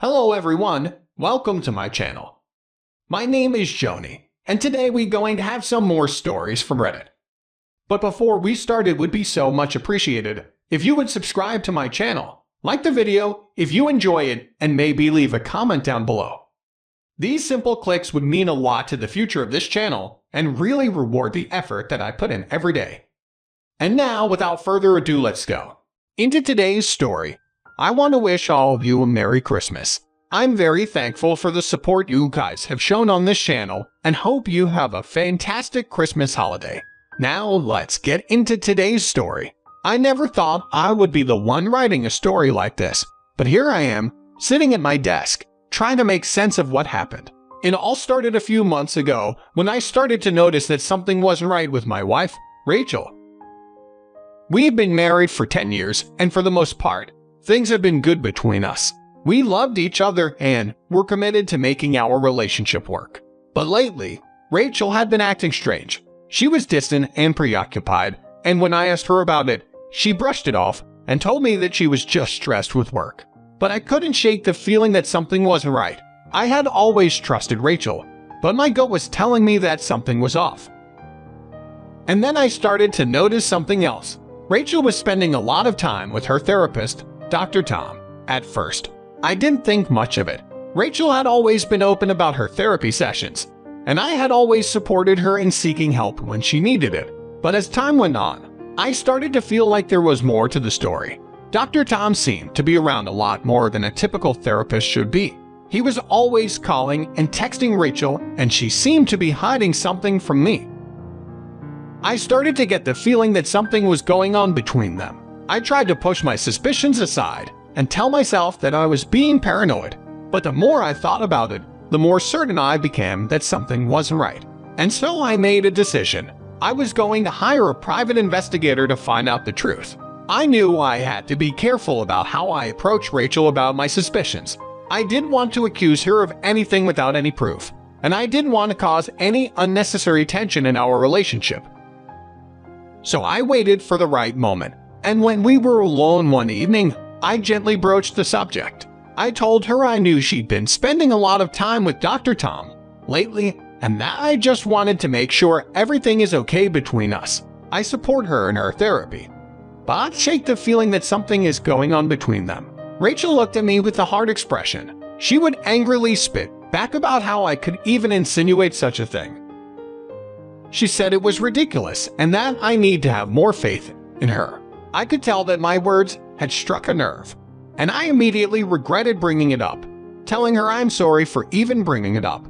Hello everyone, welcome to my channel. My name is Xony, and today we're going to have some more stories from Reddit. But before we start, it would be so much appreciated if you would subscribe to my channel, like the video if you enjoy it, and maybe leave a comment down below. These simple clicks would mean a lot to the future of this channel and really reward the effort that I put in every day. And now, without further ado, let's go into today's story. I want to wish all of you a Merry Christmas. I'm very thankful for the support you guys have shown on this channel and hope you have a fantastic Christmas holiday. Now let's get into today's story. I never thought I would be the one writing a story like this, but here I am, sitting at my desk, trying to make sense of what happened. It all started a few months ago when I started to notice that something wasn't right with my wife, Rachel. We've been married for 10 years, and for the most part, things have been good between us. We loved each other and were committed to making our relationship work. But lately, Rachel had been acting strange. She was distant and preoccupied, and when I asked her about it, she brushed it off and told me that she was just stressed with work. But I couldn't shake the feeling that something wasn't right. I had always trusted Rachel, but my gut was telling me that something was off. And then I started to notice something else. Rachel was spending a lot of time with her therapist, Dr. Tom. At first, I didn't think much of it. Rachel had always been open about her therapy sessions, and I had always supported her in seeking help when she needed it. But as time went on, I started to feel like there was more to the story. Dr. Tom seemed to be around a lot more than a typical therapist should be. He was always calling and texting Rachel, and she seemed to be hiding something from me. I started to get the feeling that something was going on between them. I tried to push my suspicions aside and tell myself that I was being paranoid, but the more I thought about it, the more certain I became that something wasn't right. And so I made a decision. I was going to hire a private investigator to find out the truth. I knew I had to be careful about how I approached Rachel about my suspicions. I didn't want to accuse her of anything without any proof, and I didn't want to cause any unnecessary tension in our relationship. So I waited for the right moment, and when we were alone one evening, I gently broached the subject. I told her I knew she'd been spending a lot of time with Dr. Tom lately, and that I just wanted to make sure everything is okay between us. I support her in her therapy, but I shake the feeling that something is going on between them. Rachel looked at me with a hard expression. She would angrily spit back about how I could even insinuate such a thing. She said it was ridiculous and that I need to have more faith in her. I could tell that my words had struck a nerve, and I immediately regretted bringing it up, telling her I'm sorry for even bringing it up,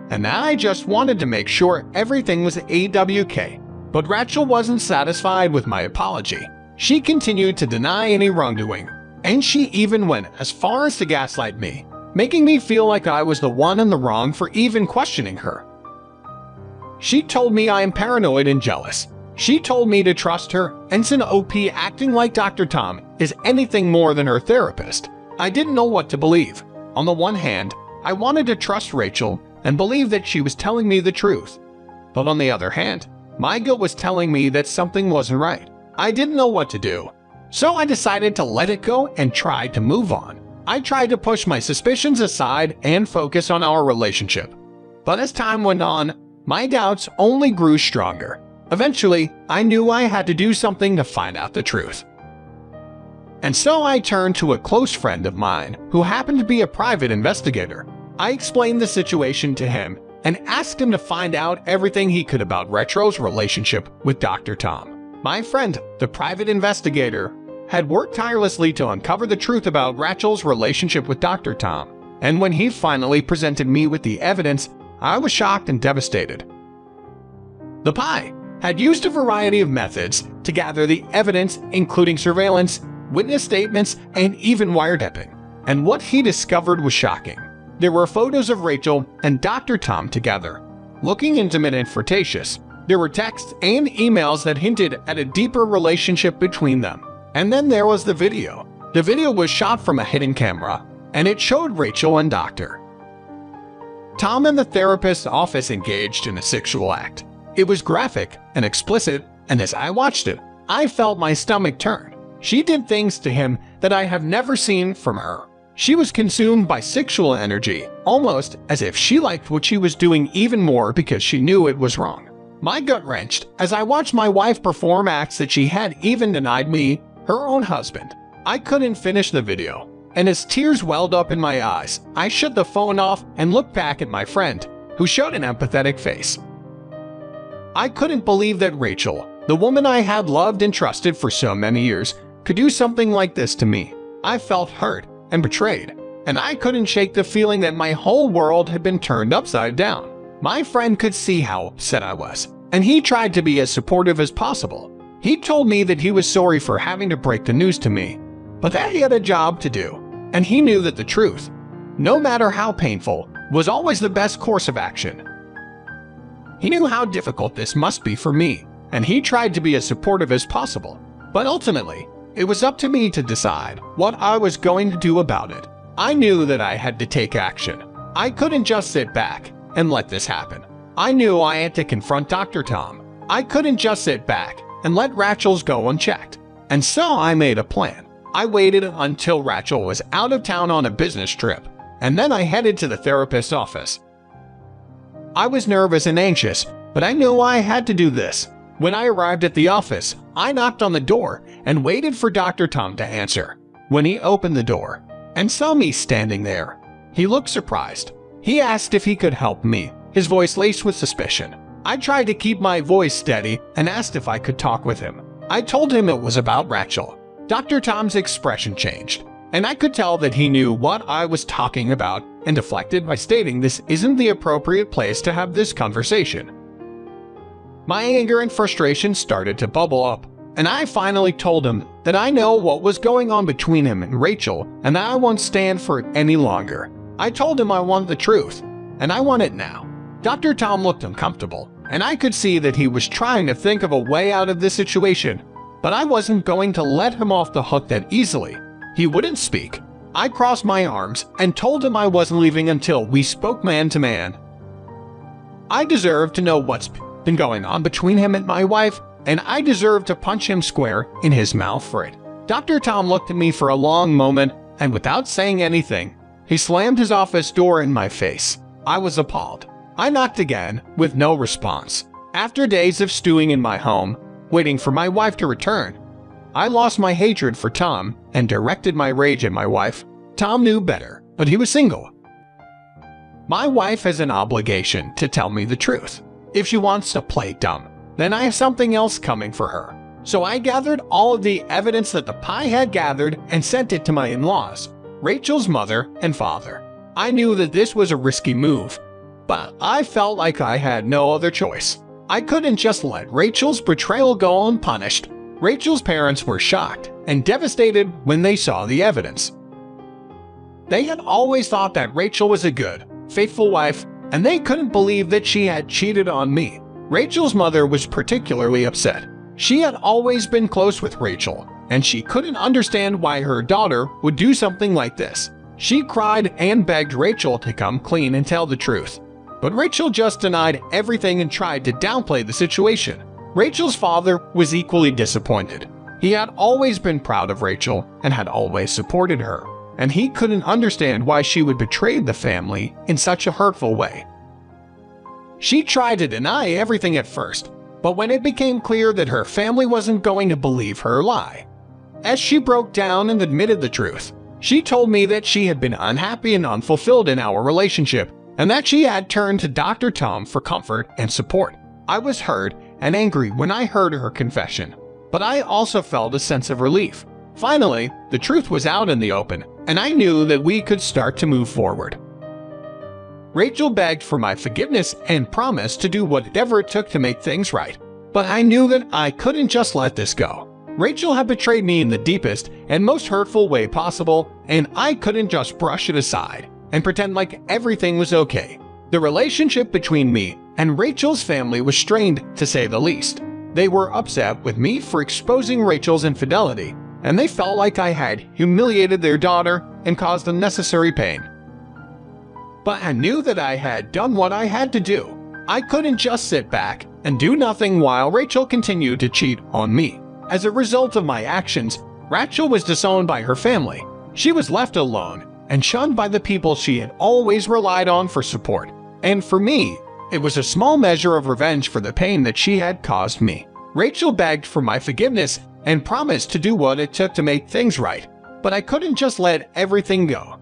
and that I just wanted to make sure everything was AWK. But Rachel wasn't satisfied with my apology. She continued to deny any wrongdoing, and she even went as far as to gaslight me, making me feel like I was the one in the wrong for even questioning her. She told me I am paranoid and jealous. She told me to trust her, and since OP acting like Dr. Tom is anything more than her therapist, I didn't know what to believe. On the one hand, I wanted to trust Rachel and believe that she was telling me the truth. But on the other hand, my gut was telling me that something wasn't right. I didn't know what to do. So I decided to let it go and try to move on. I tried to push my suspicions aside and focus on our relationship. But as time went on, my doubts only grew stronger. Eventually, I knew I had to do something to find out the truth. And so I turned to a close friend of mine who happened to be a private investigator. I explained the situation to him and asked him to find out everything he could about Rachel's relationship with Dr. Tom. My friend, the private investigator, had worked tirelessly to uncover the truth about Rachel's relationship with Dr. Tom, and when he finally presented me with the evidence, I was shocked and devastated. The PI had used a variety of methods to gather the evidence, including surveillance, witness statements, and even wiretapping. And what he discovered was shocking. There were photos of Rachel and Dr. Tom together, looking intimate and flirtatious. There were texts and emails that hinted at a deeper relationship between them. And then there was the video. The video was shot from a hidden camera, and it showed Rachel and Dr. Tom in the therapist's office engaged in a sexual act. It was graphic and explicit, and as I watched it, I felt my stomach turn. She did things to him that I have never seen from her. She was consumed by sexual energy, almost as if she liked what she was doing even more because she knew it was wrong. My gut wrenched as I watched my wife perform acts that she had even denied me, her own husband. I couldn't finish the video, and as tears welled up in my eyes, I shut the phone off and looked back at my friend, who showed an empathetic face. I couldn't believe that Rachel, the woman I had loved and trusted for so many years, could do something like this to me. I felt hurt and betrayed, and I couldn't shake the feeling that my whole world had been turned upside down. My friend could see how upset I was, and he tried to be as supportive as possible. He told me that he was sorry for having to break the news to me, but that he had a job to do, and he knew that the truth, no matter how painful, was always the best course of action. He knew how difficult this must be for me, and he tried to be as supportive as possible, but ultimately, it was up to me to decide what I was going to do about it. I knew that I had to take action. I couldn't just sit back and let this happen. I knew I had to confront Dr. Tom. I couldn't just sit back and let Rachel's go unchecked. And so I made a plan. I waited until Rachel was out of town on a business trip, and then I headed to the therapist's office. I was nervous and anxious, but I knew I had to do this. When I arrived at the office, I knocked on the door and waited for Dr. Tom to answer. When he opened the door and saw me standing there, he looked surprised. He asked if he could help me, his voice laced with suspicion. I tried to keep my voice steady and asked if I could talk with him. I told him it was about Rachel. Dr. Tom's expression changed, and I could tell that he knew what I was talking about and deflected by stating this isn't the appropriate place to have this conversation. My anger and frustration started to bubble up, and I finally told him that I know what was going on between him and Rachel and that I won't stand for it any longer. I told him I want the truth, and I want it now. Dr. Tom looked uncomfortable, and I could see that he was trying to think of a way out of this situation, but I wasn't going to let him off the hook that easily. He wouldn't speak. I crossed my arms and told him I wasn't leaving until we spoke man to man. I deserve to know what's been going on between him and my wife, and I deserve to punch him square in his mouth for it. Dr. Tom looked at me for a long moment, and without saying anything, he slammed his office door in my face. I was appalled. I knocked again, with no response. After days of stewing in my home, waiting for my wife to return, I lost my hatred for Tom and directed my rage at my wife. Tom knew better, but he was single. My wife has an obligation to tell me the truth. If she wants to play dumb, then I have something else coming for her. So I gathered all of the evidence that the pie had gathered and sent it to my in-laws, Rachel's mother and father. I knew that this was a risky move, but I felt like I had no other choice. I couldn't just let Rachel's betrayal go unpunished. Rachel's parents were shocked and devastated when they saw the evidence. They had always thought that Rachel was a good, faithful wife, and they couldn't believe that she had cheated on me. Rachel's mother was particularly upset. She had always been close with Rachel, and she couldn't understand why her daughter would do something like this. She cried and begged Rachel to come clean and tell the truth. But Rachel just denied everything and tried to downplay the situation. Rachel's father was equally disappointed. He had always been proud of Rachel and had always supported her, and he couldn't understand why she would betray the family in such a hurtful way. She tried to deny everything at first, but when it became clear that her family wasn't going to believe her lie, as she broke down and admitted the truth, she told me that she had been unhappy and unfulfilled in our relationship, and that she had turned to Dr. Tom for comfort and support. I was hurt and angry when I heard her confession, but I also felt a sense of relief. Finally, the truth was out in the open, and I knew that we could start to move forward. Rachel begged for my forgiveness and promised to do whatever it took to make things right, but I knew that I couldn't just let this go. Rachel had betrayed me in the deepest and most hurtful way possible, and I couldn't just brush it aside and pretend like everything was okay. The relationship between me and Rachel's family was strained, to say the least. They were upset with me for exposing Rachel's infidelity, and they felt like I had humiliated their daughter and caused unnecessary pain. But I knew that I had done what I had to do. I couldn't just sit back and do nothing while Rachel continued to cheat on me. As a result of my actions, Rachel was disowned by her family. She was left alone, and shunned by the people she had always relied on for support. And for me, it was a small measure of revenge for the pain that she had caused me. Rachel begged for my forgiveness and promised to do what it took to make things right, but I couldn't just let everything go.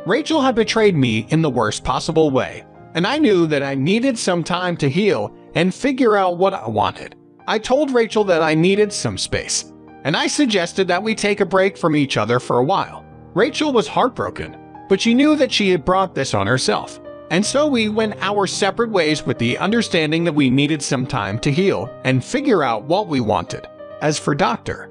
Rachel had betrayed me in the worst possible way, and I knew that I needed some time to heal and figure out what I wanted. I told Rachel that I needed some space, and I suggested that we take a break from each other for a while. Rachel was heartbroken, but she knew that she had brought this on herself, and so we went our separate ways with the understanding that we needed some time to heal and figure out what we wanted. As for Dr.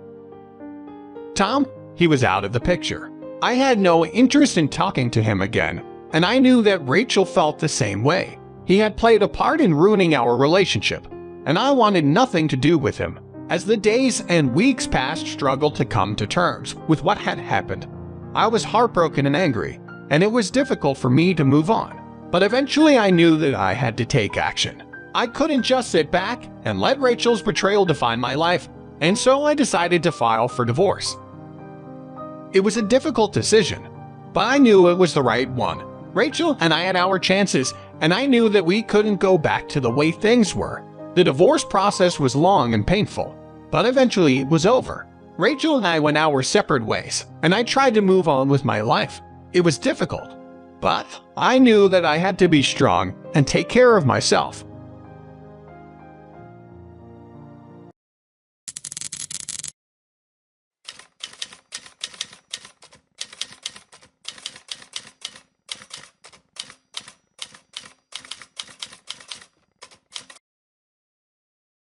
Tom, he was out of the picture. I had no interest in talking to him again, and I knew that Rachel felt the same way. He had played a part in ruining our relationship, and I wanted nothing to do with him. As the days and weeks passed, struggled to come to terms with what had happened. I was heartbroken and angry, and it was difficult for me to move on. But eventually I knew that I had to take action. I couldn't just sit back and let Rachel's betrayal define my life, and so I decided to file for divorce. It was a difficult decision, but I knew it was the right one. Rachel and I had our chances, and I knew that we couldn't go back to the way things were. The divorce process was long and painful, but eventually it was over. Rachel and I went our separate ways, and I tried to move on with my life. It was difficult, but I knew that I had to be strong and take care of myself.